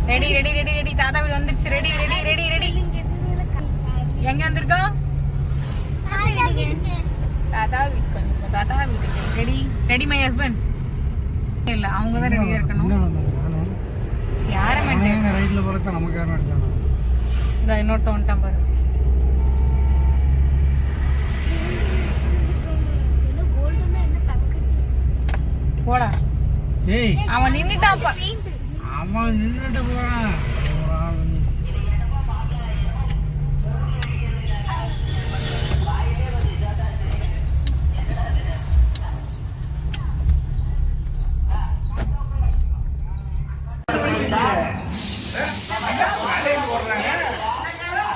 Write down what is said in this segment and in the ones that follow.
Ready ready ready ready தாத்தா வீடு வந்துருச்சு. Ready ready ready ready. எங்க வந்திருக்கோம்? தாத்தா வீட்டுக்கு வந்திருக்கோம். தாத்தா வீட்டுக்கு ரெடி ரெடி. மை ஹஸ்பண்ட் இல்ல, அவங்க தான் ரெடியா இருக்கணும். யாரை மாட்டேன் ரைட்ல போறத நமக்கு யாரும் அடிச்சானா? இந்த இன்னொருத்த வந்துட்டான் பாரு. போடா. ஏய் அவன் நின்னுட்டான்ப்பா. அவன் நின்னுட்டு போறான்.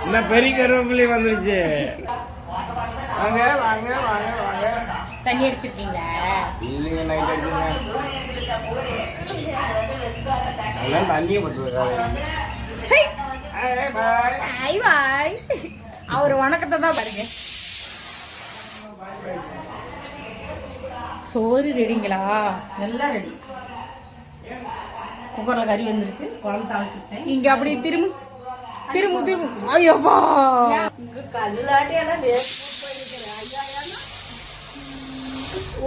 என்ன பெரிய கருவேப்பிலை வந்துருச்சு. வாங்க வாங்க வாங்க வாங்க. தண்ணி அடிச்சிருக்கீங்களா? இல்லைங்க, நைட் அடிச்சிருக்கேன். எல்லாம் தண்ணியை பட்டுருக்காரு. பாய் பாய். அவர் வணக்கத்தை தான் பாருங்க. சோறு ரெடிங்களா? எல்லாம் ரெடி. குக்கர்ல கறி வந்துருச்சு. குழம்பு தாளிச்சுட்டேன். இங்க அப்படி திரும்பு திரும்பு திரும்பு. ஐயோப்பா, கல்லாட்டியெல்லாம்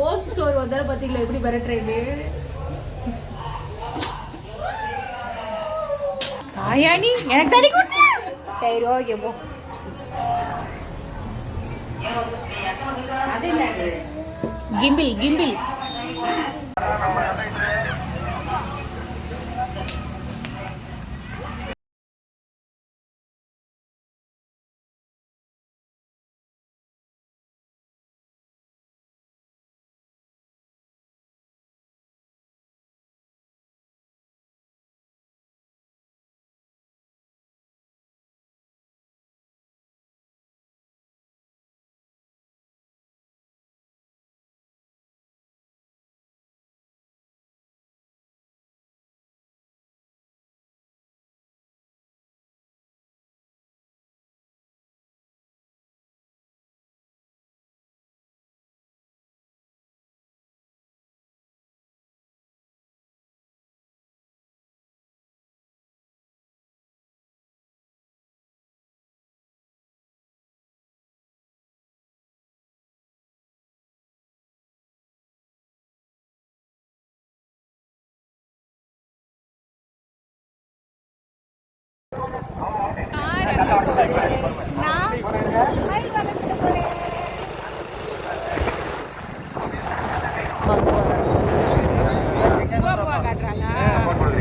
ஓசு சோறு வந்தாலும் பாத்தீங்களா எப்படி பரட்டுறது. காயானி எனக்கு தண்ணி கொடு. சரி ஓகே போ. Gimbal gimbal.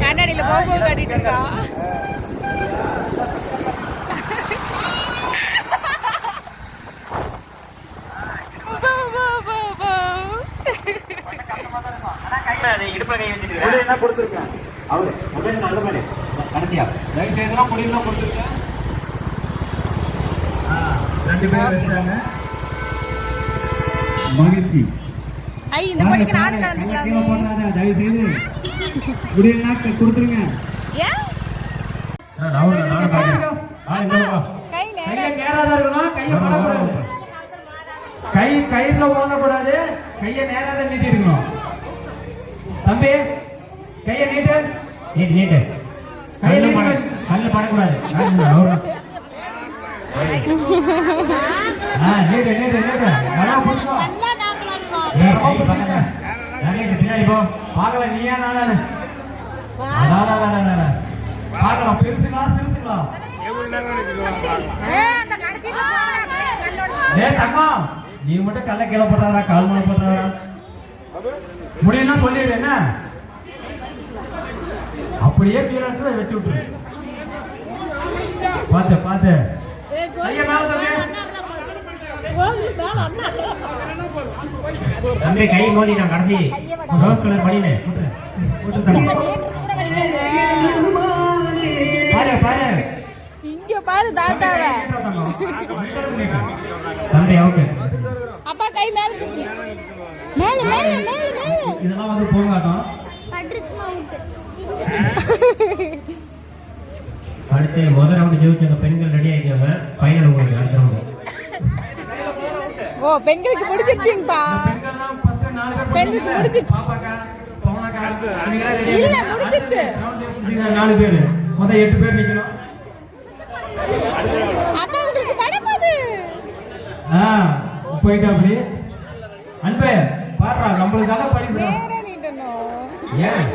கண்ணாடியில போகோ காட்டிட்டு இருக்கா. என்ன கொடுத்துருக்கேன் அவரு நல்ல மாதிரி கடைசியா ரைட் சைடுலாம் முடியலாம் கொடுத்துருக்கேன். ரெண்டு பேரும் வச்சாங்க. மகிழ்ச்சி. ஐ இந்த பொடிக்கு நானே கலந்துக்கலாமே. தயவு செய்து முடியலாம் கொடுத்துருங்க. ஏன் நான் பாக்குறேன். கை நேராதான் இருக்கணும். கையை போடக்கூடாது. கயிறுல ஓடக்கூடாது. கையை நேராதான் நீட்டி இருக்கணும். தம்பி கையை நீட்டு நீட்டு நீட்டு. கல்ல படக்கூடாது. நீட்டு நீட்டு நீட்டு. நல்லா பிடிக்கும். பின்னாடி போ. பார்க்கல நீயா நானு பார்க்கலாம். பெருசுங்களா சிறுசுங்களா? தங்கம் நீ மட்டும் கல்ல கீழே போட்டாரா கால் மலை போட்டாரா? முடியும்னா சொல்லிடு. என்ன அப்படியே கீழே வச்சு விட்டுரு. பாத்து பாத்து. தம்பி கை மோதி நான் கடைசி ரோஸ் கலர் பண்ணினே பாரு பாரு. இங்க பாரு தாத்தாவை. தம்பி அவுட். அப்பா கை மேல தூக்கு. மேல மேல மேல மேல. இதெல்லாம் வந்து போகாட்டம். பட்ரிச்சுமா அவுட். அடுத்து முதல் ரவுண்ட் ஜெயிச்ச பெண்கள் ரெடி ஆயிட்டாங்க. ஃபைனல் உங்களுக்கு அடுத்த ரவுண்ட். ஓ பெண்களுக்கு முடிஞ்சிருச்சுங்கப்பா. பெண்களுக்கு முடிஞ்சிருச்சு. இல்ல முடிஞ்சிருச்சு. 4 பேர் மொத்தம் 8 பேர் நிக்கணும். அப்பா உங்களுக்கு பட போகுது. போயிட்டா அப்படி அன்பே பாருடா நம்மளுக்காக பரிசு நேரா நீட்டணும். ஏன்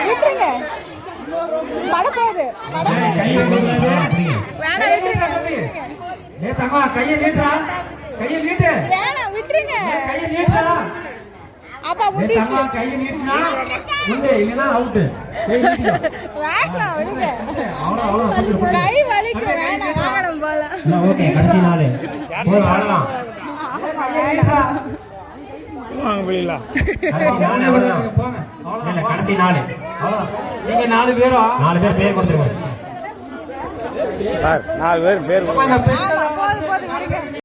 விட்டுருங்க. பட போகுது. கையை கொடுக்காதே. வேணாம் விட்டுருங்க. விட்டுருங்க. ஏய் தம்மா கையை நீட்டுடா. கையை நீட்டு. வேணாம் விட்டுருங்க. கையை நீட்டுடா. அப்பா ஏய் முட்டிச்சு. தம்மா கையை நீட்டுனா உண்டு இல்லனா அவுட். கை நீட்டு. வேணாம் விடுங்க. அவ்வளவு கை வலிக்கும். வேணாம் வாங்கணும் போலாம். இல்ல ஓகே கடைசி நாள் போய் ஆடலாம். வாங்க போயிடலாம். போங்க அவ்வளவுதான் கடைசி நாள். நீங்க 4 பேரும் 4 பேர் பேர் கொடுத்துருங்க. சார் 4 பேர் பேர் ஆமா